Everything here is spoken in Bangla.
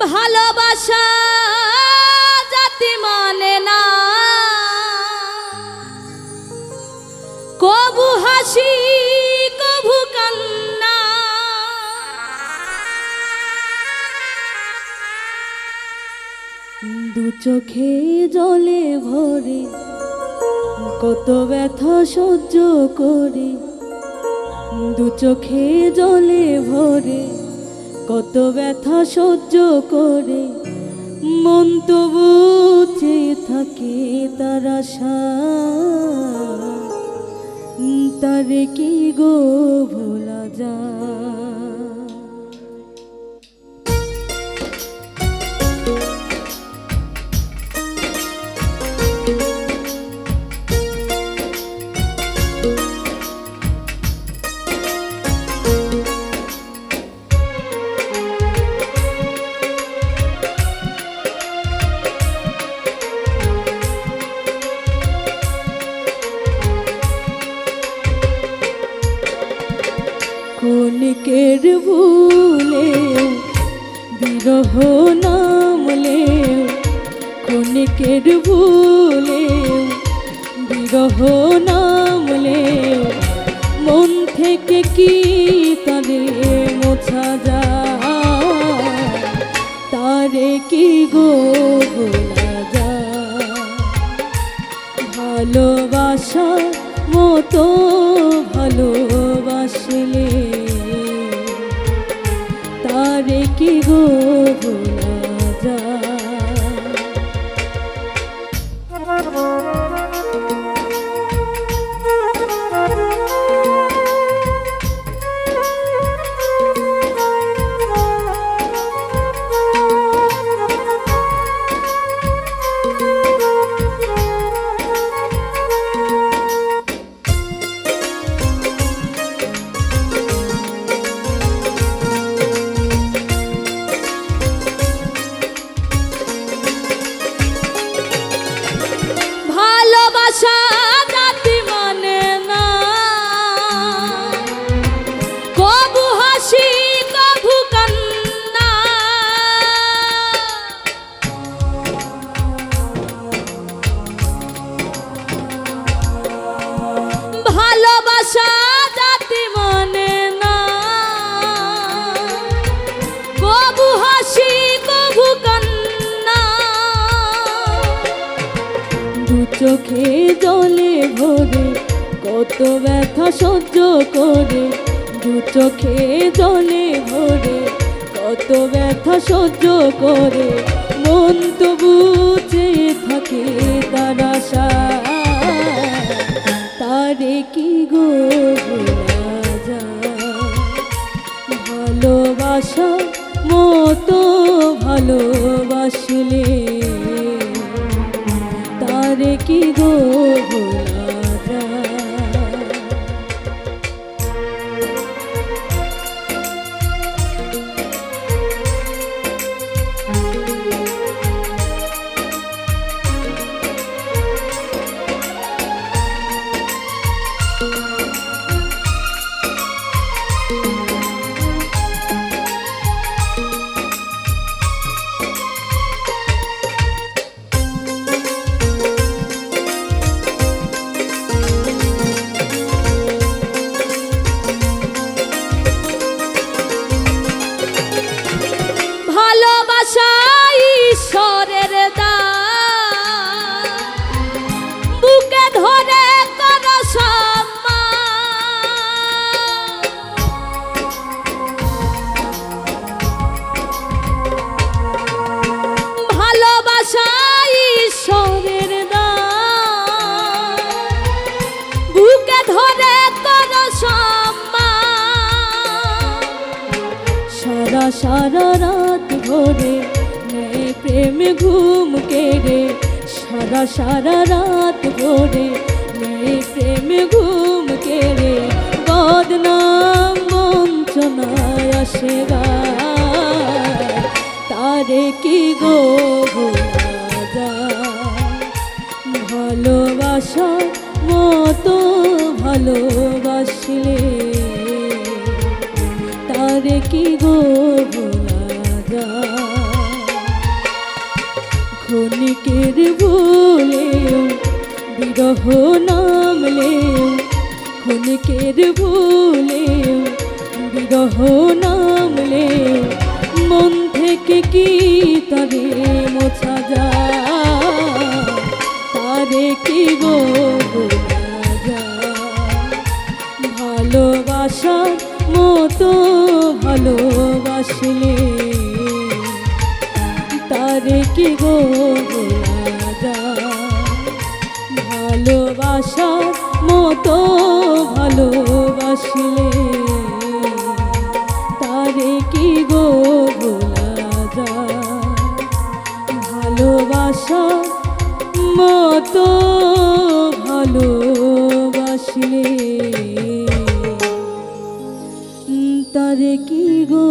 ভালোবাসা জাতি মানে না, কবু হাসি কবু কান্না। দু চোখে জলে ভরে কত ব্যথা সহ্য করে, দু চোখে জলে ভরে কত ব্যথা সহ্য করে, মন তবু চেয়ে থাকে তার আশা। তারে কি গো ভোলা যায়? ক্ষণিকের ভুলে বিরহ নামলে, ক্ষণিকের ভুলে বিরহ নামলে, মন থেকে কি তারে মোছা যায়? তারে কি গো ভোলা যায়? ভালোবাসা মতো ভালোবাসলে তারে কি গো ভোলা যায়? ভালোবাসা জাতি মানে না, কবু হাসি কবু কান্না। ভালোবাসা জাতি মানে না, কবু হাসি কবু কান্না। দু চোখে জলে ভরে কত ব্যথা সহ্য করে, দু চোখে জলে ভরে কত ব্যথা সহ্য করে, মন তবু চেয়ে থাকে তার আশা। তারে কি গো ভোলা যায়? ভালোবাসা মতো ভালোবাসলে তারে কি গো ভোলা যায়? ভালোবাসা ঈশ্বরের দান, বুকে ধরে করো সম্মান। ভালোবাসা ঈশ্বরের দান, বুকে ধরে করো সম্মান। সারা সারা রাত ভরে নেই প্রেম ঘুম কেড়ে, সারা সারা রাত ভরে নেই প্রেম ঘুম কেড়ে, বদনাম বঞ্চনায় আসে গায়। তারে কি গো ভোলা যায়? ভালোবাসা মতো ভালোবাসলে তারে কি গো ভোলা যায়? ক্ষণিকের ভুলেও বিরহ নামলেও, ক্ষণিকের ভুলেও বিরহ নামলেও, মন থেকে কি তারে মোছা যায়, তারে কি গো ভোলা যায়? ভালোবাসার মতো ভালোবাসলে তারে কি গো ভোলা যায়? ভালোবাসার মতো ভালোবাসলে তারে কি গো ভোলা যায়? ভালোবাসার মতো ভালোবাসলে তারে কি গো